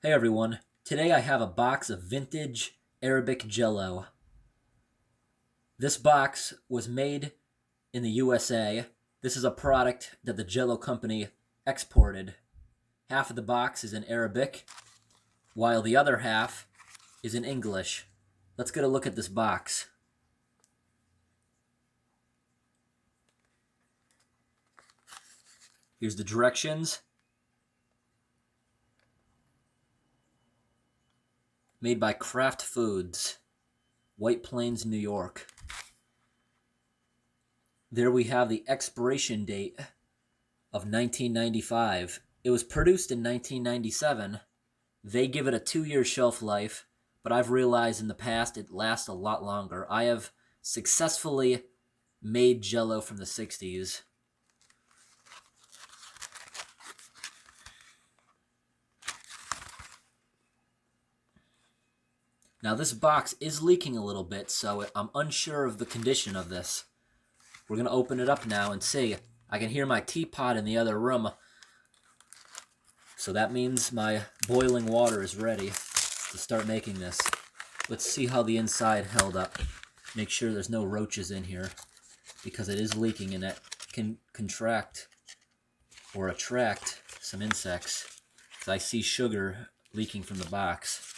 Hey everyone, today I have a box of vintage Arabic Jello. This box was made in the USA. This is a product that the Jello company exported. Half of the box is in Arabic, while the other half is in English. Let's get a look at this box. Here's the directions. Made by Kraft Foods, White Plains, New York. There we have the expiration date of 1995. It was produced in 1997. They give it a 2-year shelf life, but I've realized in the past it lasts a lot longer. I have successfully made Jello from the 60s. Now this box is leaking a little bit, so I'm unsure of the condition of this. We're going to open it up now and see. I can hear my teapot in the other room, so that means my boiling water is ready to start making this. Let's see how the inside held up. Make sure there's no roaches in here, because it is leaking and that can contract or attract some insects. So I see sugar leaking from the box.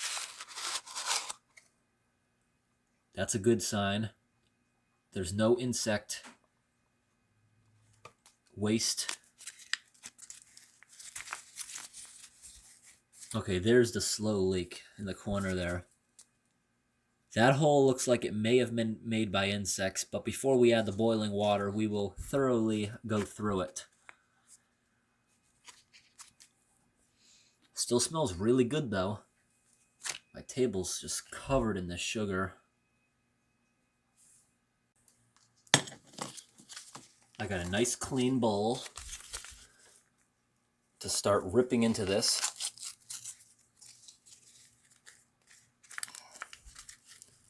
That's a good sign. There's no insect waste. Okay, there's the slow leak in the corner there. That hole looks like it may have been made by insects, but before we add the boiling water, we will thoroughly go through it. Still smells really good though. My table's just covered in this sugar. I got a nice clean bowl to start ripping into this.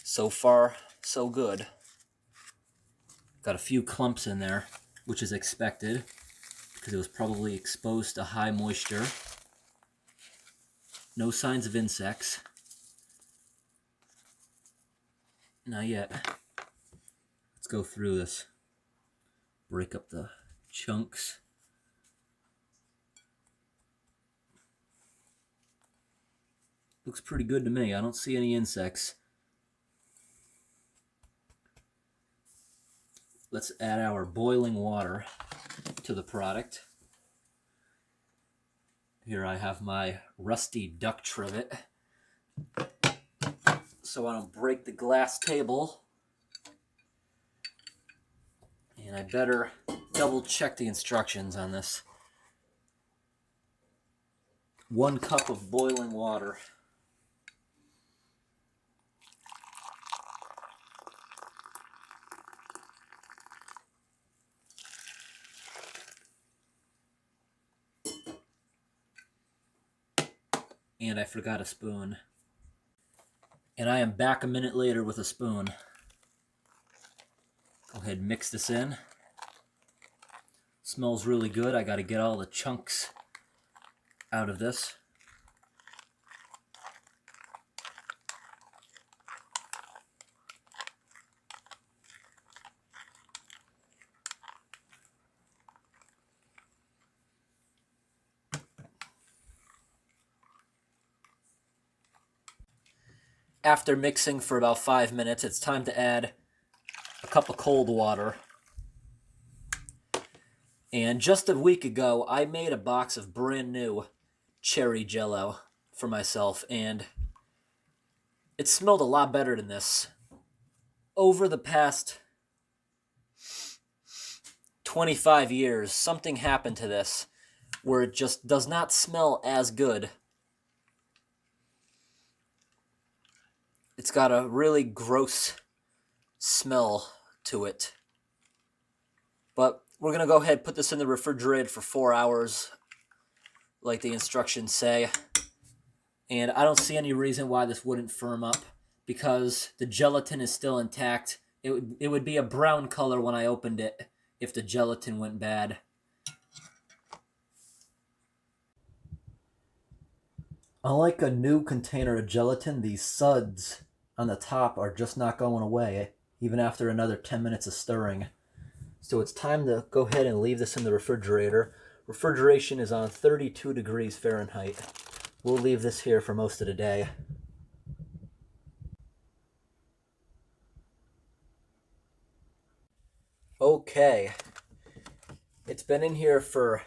So far, so good. Got a few clumps in there, which is expected because it was probably exposed to high moisture. No signs of insects. Not yet. Let's go through this. Break up the chunks. Looks pretty good to me. I don't see any insects. Let's add our boiling water to the product. Here I have my rusty duck trivet, so I don't break the glass table. And I better double check the instructions on this. 1 cup of boiling water. And I forgot a spoon. And I am back a minute later with a spoon. Go ahead and mix this in. Smells really good. I got to get all the chunks out of this. After mixing for about 5 minutes, it's time to add a cup of cold water. And just a week ago, I made a box of brand new cherry Jello for myself, and it smelled a lot better than this. Over the past 25 years, something happened to this where it just does not smell as good. It's got a really gross smell to it. But we're going to go ahead and put this in the refrigerator for 4 hours, like the instructions say. And I don't see any reason why this wouldn't firm up, because the gelatin is still intact. It would be a brown color when I opened it if the gelatin went bad. Unlike a new container of gelatin, these suds on the top are just not going away, even after another 10 minutes of stirring. So it's time to go ahead and leave this in the refrigerator. Refrigeration is on 32 degrees Fahrenheit. We'll leave this here for most of the day. Okay, it's been in here for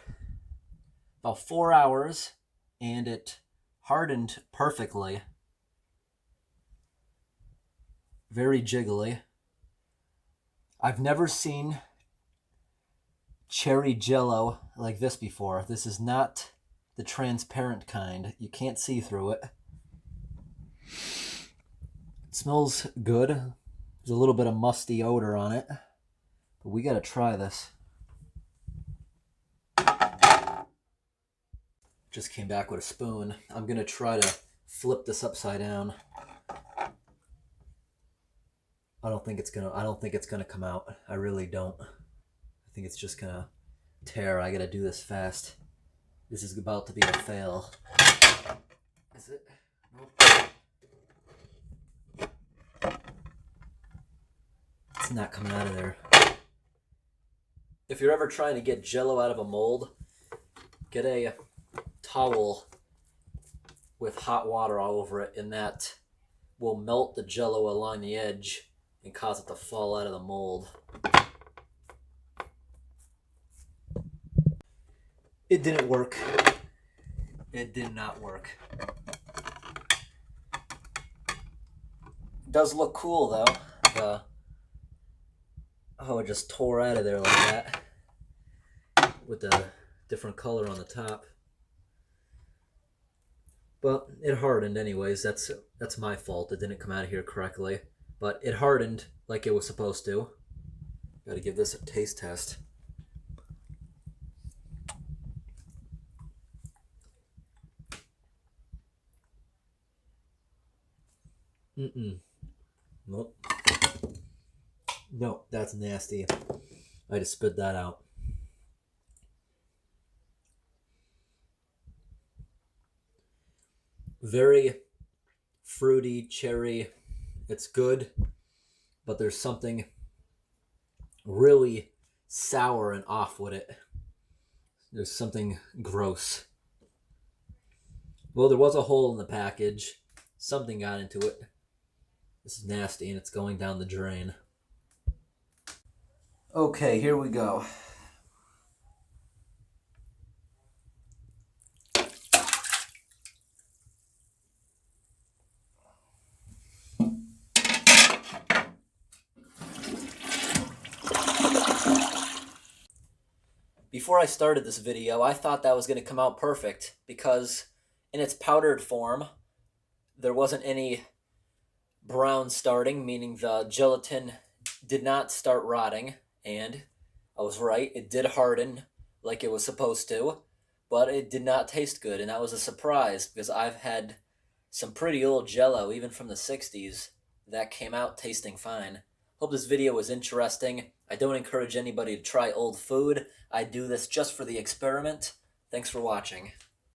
about 4 hours and it hardened perfectly. Very jiggly. I've never seen cherry Jello like this before. This is not the transparent kind. You can't see through it. It smells good. There's a little bit of musty odor on it. But we gotta try this. Just came back with a spoon. I'm gonna try to flip this upside down. I don't think it's gonna come out. I really don't. I think it's just gonna tear. I gotta do this fast. This is about to be a fail. Is it? Nope. It's not coming out of there. If you're ever trying to get Jello out of a mold, get a towel with hot water all over it, and that will melt the Jello along the edge and cause it to fall out of the mold. It didn't work. It did not work. It does look cool though. Oh, it just tore out of there like that with the different color on the top. But it hardened anyways. That's my fault. It didn't come out of here correctly. But it hardened like it was supposed to. Gotta give this a taste test. Nope. No, that's nasty. I just spit that out. Very fruity, cherry. It's good, but there's something really sour and off with it. There's something gross. Well, there was a hole in the package. Something got into it. This is nasty and it's going down the drain. Okay, here we go. Before I started this video, I thought that was going to come out perfect because in its powdered form, there wasn't any brown starting, meaning the gelatin did not start rotting, and I was right, it did harden like it was supposed to, but it did not taste good, and that was a surprise because I've had some pretty old Jello, even from the 60s, that came out tasting fine. Hope this video was interesting. I don't encourage anybody to try old food. I do this just for the experiment. Thanks for watching.